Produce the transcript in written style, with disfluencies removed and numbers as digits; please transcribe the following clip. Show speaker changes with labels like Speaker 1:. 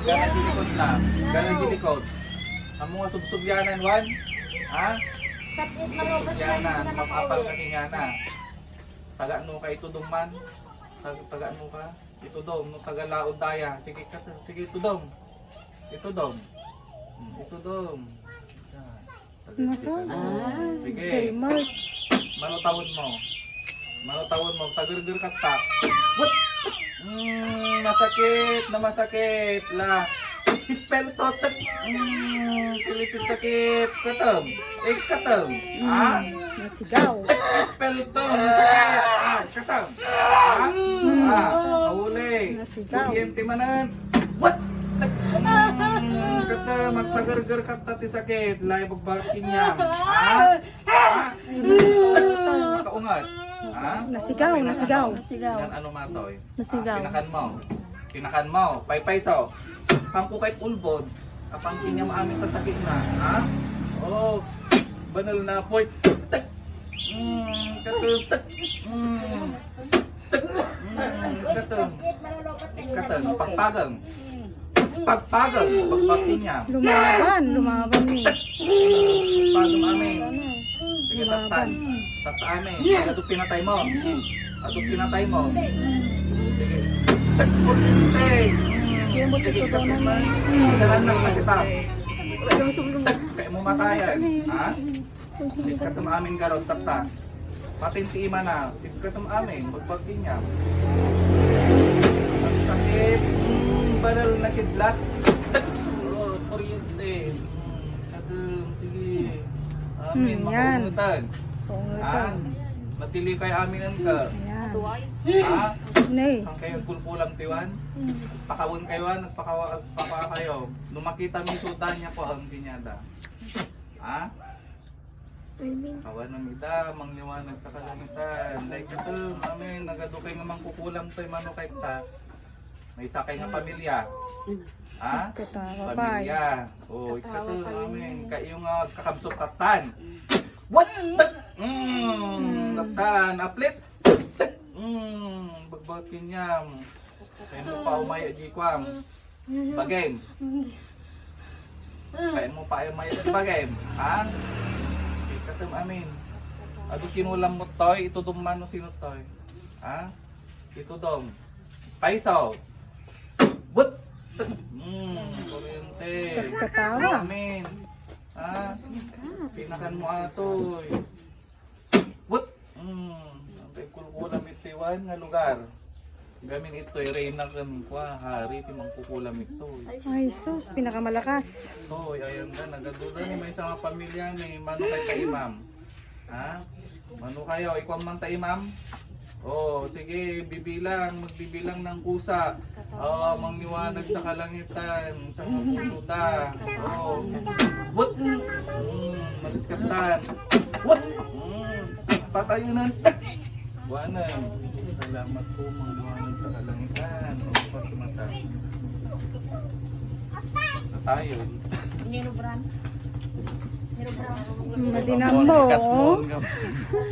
Speaker 1: Gana gilikod na. Gana gilikod. Amo nga subsubyanan, Juan? Ha? Subsubyanan, mapapal ka na. Tagaan mo ka itudong man. Tagaan mo ka. Itudong, no tagalaod daya. Sige, sige itudong. Itudong. Itudong. Sige. Manutawon mo. Manutawon mo. Tagurgur ka ta. What? Masakit na masakit. La. Ispel to. Pilipit sakit. Katam. Katam. Ha?
Speaker 2: Nasigaw.
Speaker 1: Ispel to. Masakit. Katam. Ha? Mahuli.
Speaker 2: Nasigaw.
Speaker 1: Kuryente manan. What? Kata magtagargar kata ti sakit. Lai bagbakin niya. Ha? Makaungat. Ha?
Speaker 2: Nasigaw, nasigaw.
Speaker 1: Yan ano matoy?
Speaker 2: Nasigaw.
Speaker 1: Pinakan mo. Pinakan mo. Paypayso. Pangko kahit ulbod. Apang kinya maamin pasakit na. Ha? Oh. Banal na point. Tak. Katul. Tak. Tak. Katul. Katul. Pagpagang. Pagpagang. Pagbakin niya.
Speaker 2: Lumaban ni.
Speaker 1: Pagpagang amin. Sige, taktan. Takta amin. Aduk pinatay mo. Aduk pinatay mo. Sige.
Speaker 2: Kaya mo
Speaker 1: Sige,
Speaker 2: totoo naman.
Speaker 1: dalan lang na kita.
Speaker 2: Sulong.
Speaker 1: Kaya mo matayan. Ha? Sige ka amin karot takta. Patinti ima na. Sige ka amin. Magbagin niya. Ang sakit. Baral na kidlat. Kuryente. Kadum. Sige. Amin.
Speaker 2: Yan.
Speaker 1: Makungutan. Ha?
Speaker 2: Pungutan.
Speaker 1: Matili kay aminan ka.
Speaker 2: Ayan.
Speaker 1: Ha?
Speaker 2: Nay.
Speaker 1: Ang kayo kulkulang tiwan? Pakawon kayo, nagpaka kayo. Nung makita mo yung sudan niya po ang binyada. Ha? Kawan ng ida, mangliwanag sa kalangitan. Like ito, amin, nagadukay nga kukulang to yung mano kay ta. May sakay nga pamilya. Ha?
Speaker 2: Katawa pa.
Speaker 1: Pamilya. O, ito, amin. Kayo nga kakabsok katan. What? Katan, aplit. Bagbakin niya. Kaya mo pa umaya di kwam. Bagay. Kaya mo pa umaya di bagay. Ha? Ikatam amin. Ado kinulam mo toy, ito dumano sino toy. Ha? Ito dom. Paisaw. What? Kuryente.
Speaker 2: Katawa.
Speaker 1: Amin. Ha? Pinakan mo atoy. What? Ang kulkulam itiwan nga lugar. Gamin ito ay reyna kami kwa, hari timang kukulam ito.
Speaker 2: Ay, sus, pinakamalakas.
Speaker 1: So, ayan na, nagaduda ni may isang pamilya ni Mano kay Taimam. Ha? Mano kayo, ikaw man Taimam? Oh, sige, magbibilang ng kusa. Oh, mangliwanag sa kalangitan, sa mapusuta. Oh. What? Maliskatan. What? Patayunan. Buwanan. Salamat po, mangliwanag sa kalangitan. O, pasimata. Sa tayo.
Speaker 2: Madinambo.